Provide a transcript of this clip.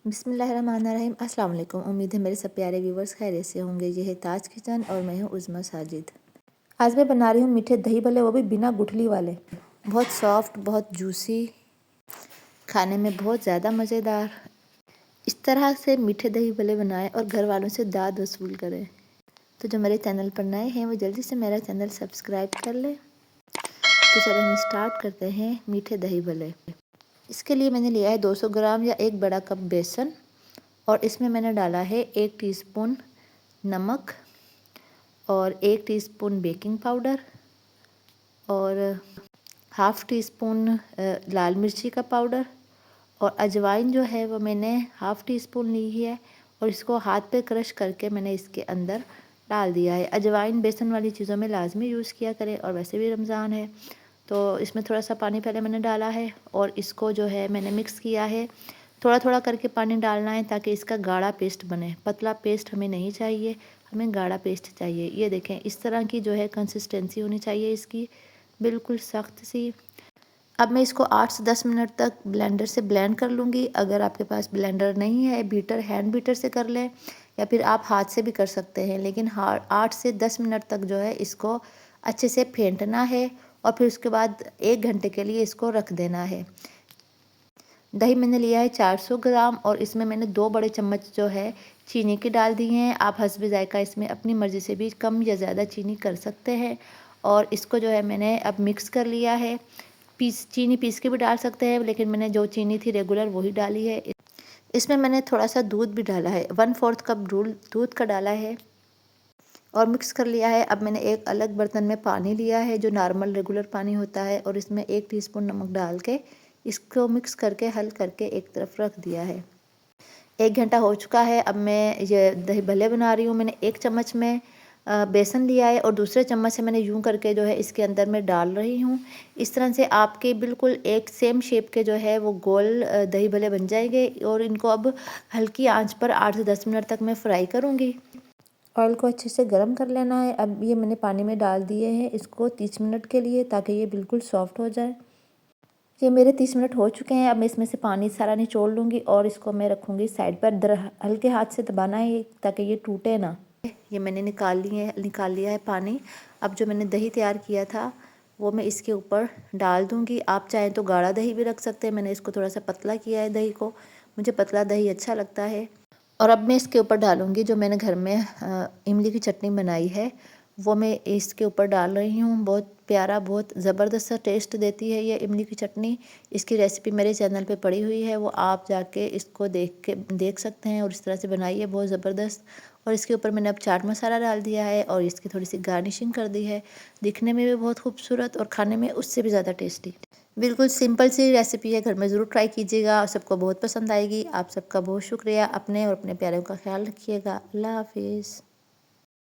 बिस्मिल्लाहिर्रहमानिर्रहीम। अस्सलाम वालेकुम। उम्मीद है मेरे सब प्यारे व्यूवर्स खैरियत से होंगे। ये है ताज किचन और मैं हूँ उज़्मा साजिद। आज मैं बना रही हूँ मीठे दही भल्ले, वो भी बिना गुठली वाले। बहुत सॉफ्ट, बहुत जूसी, खाने में बहुत ज़्यादा मज़ेदार। इस तरह से मीठे दही भल्ले बनाएं और घर वालों से दाद वसूल करें। तो जो मेरे चैनल पर नए हैं वो जल्दी से मेरा चैनल सब्सक्राइब कर लें। तो चलिए हम स्टार्ट करते हैं मीठे दही भल्ले। इसके लिए मैंने लिया है 200 ग्राम या 1 बड़ा कप बेसन, और इसमें मैंने डाला है 1 टीस्पून नमक और 1 टीस्पून बेकिंग पाउडर और हाफ़ टी स्पून लाल मिर्ची का पाउडर, और अजवाइन जो है वो मैंने हाफ़ टी स्पून ली है और इसको हाथ पे क्रश करके मैंने इसके अंदर डाल दिया है। अजवाइन बेसन वाली चीज़ों में लाजमी यूज़ किया करें, और वैसे भी रमज़ान है तो इसमें थोड़ा सा पानी पहले मैंने डाला है और इसको जो है मैंने मिक्स किया है। थोड़ा थोड़ा करके पानी डालना है ताकि इसका गाढ़ा पेस्ट बने। पतला पेस्ट हमें नहीं चाहिए, हमें गाढ़ा पेस्ट चाहिए। ये देखें, इस तरह की जो है कंसिस्टेंसी होनी चाहिए इसकी, बिल्कुल सख्त सी। अब मैं इसको 8 से 10 मिनट तक ब्लेंडर से ब्लेंड कर लूँगी। अगर आपके पास ब्लेंडर नहीं है, बीटर हैंड बीटर से कर लें या फिर आप हाथ से भी कर सकते हैं, लेकिन 8 से 10 मिनट तक जो है इसको अच्छे से फेंटना है और फिर उसके बाद 1 घंटे के लिए इसको रख देना है। दही मैंने लिया है 400 ग्राम और इसमें मैंने 2 बड़े चम्मच जो है चीनी की डाल दी हैं। आप हस्बे ज़ायक़ा इसमें अपनी मर्ज़ी से भी कम या ज़्यादा चीनी कर सकते हैं। और इसको जो है मैंने अब मिक्स कर लिया है। चीनी पीस के भी डाल सकते हैं, लेकिन मैंने जो चीनी थी रेगुलर वही डाली है। इसमें मैंने थोड़ा सा दूध भी डाला है, 1/4 कप दूध का डाला है और मिक्स कर लिया है। अब मैंने एक अलग बर्तन में पानी लिया है जो नॉर्मल रेगुलर पानी होता है, और इसमें 1 टीस्पून नमक डाल के इसको मिक्स करके हल करके एक तरफ रख दिया है। 1 घंटा हो चुका है। अब मैं ये दही भल्ले बना रही हूँ। मैंने 1 चम्मच में बेसन लिया है और दूसरे चम्मच से मैंने यूं करके जो है इसके अंदर मैं डाल रही हूँ। इस तरह से आपके बिल्कुल एक सेम शेप के जो है वो गोल दही भल्ले बन जाएंगे। और इनको अब हल्की आंच पर 8 से 10 मिनट तक मैं फ्राई करूँगी। ऑयल को अच्छे से गर्म कर लेना है। अब ये मैंने पानी में डाल दिए हैं इसको 30 मिनट के लिए, ताकि ये बिल्कुल सॉफ्ट हो जाए। ये मेरे 30 मिनट हो चुके हैं। अब मैं इसमें से पानी सारा निचोड़ लूँगी और इसको मैं रखूँगी साइड पर। हल्के हाथ से दबाना है ताकि ये टूटे ना। ये मैंने निकाल लिया है पानी। अब जो मैंने दही तैयार किया था वो मैं इसके ऊपर डाल दूँगी। आप चाहें तो गाढ़ा दही भी रख सकते हैं। मैंने इसको थोड़ा सा पतला किया है दही को, मुझे पतला दही अच्छा लगता है। और अब मैं इसके ऊपर डालूँगी जो मैंने घर में इमली की चटनी बनाई है, वो मैं इसके ऊपर डाल रही हूँ। बहुत प्यारा, बहुत ज़बरदस्त सा टेस्ट देती है ये इमली की चटनी। इसकी रेसिपी मेरे चैनल पे पड़ी हुई है, वो आप जाके इसको देख सकते हैं। और इस तरह से बनाई है, बहुत ज़बरदस्त। और इसके ऊपर मैंने अब चाट मसाला डाल दिया है और इसकी थोड़ी सी गार्निशिंग कर दी है। दिखने में भी बहुत खूबसूरत और खाने में उससे भी ज़्यादा टेस्टी। बिल्कुल सिंपल सी रेसिपी है, घर में ज़रूर ट्राई कीजिएगा और सबको बहुत पसंद आएगी। आप सबका बहुत शुक्रिया। अपने और अपने प्यारों का ख्याल रखिएगा। अल्लाह हाफिज़।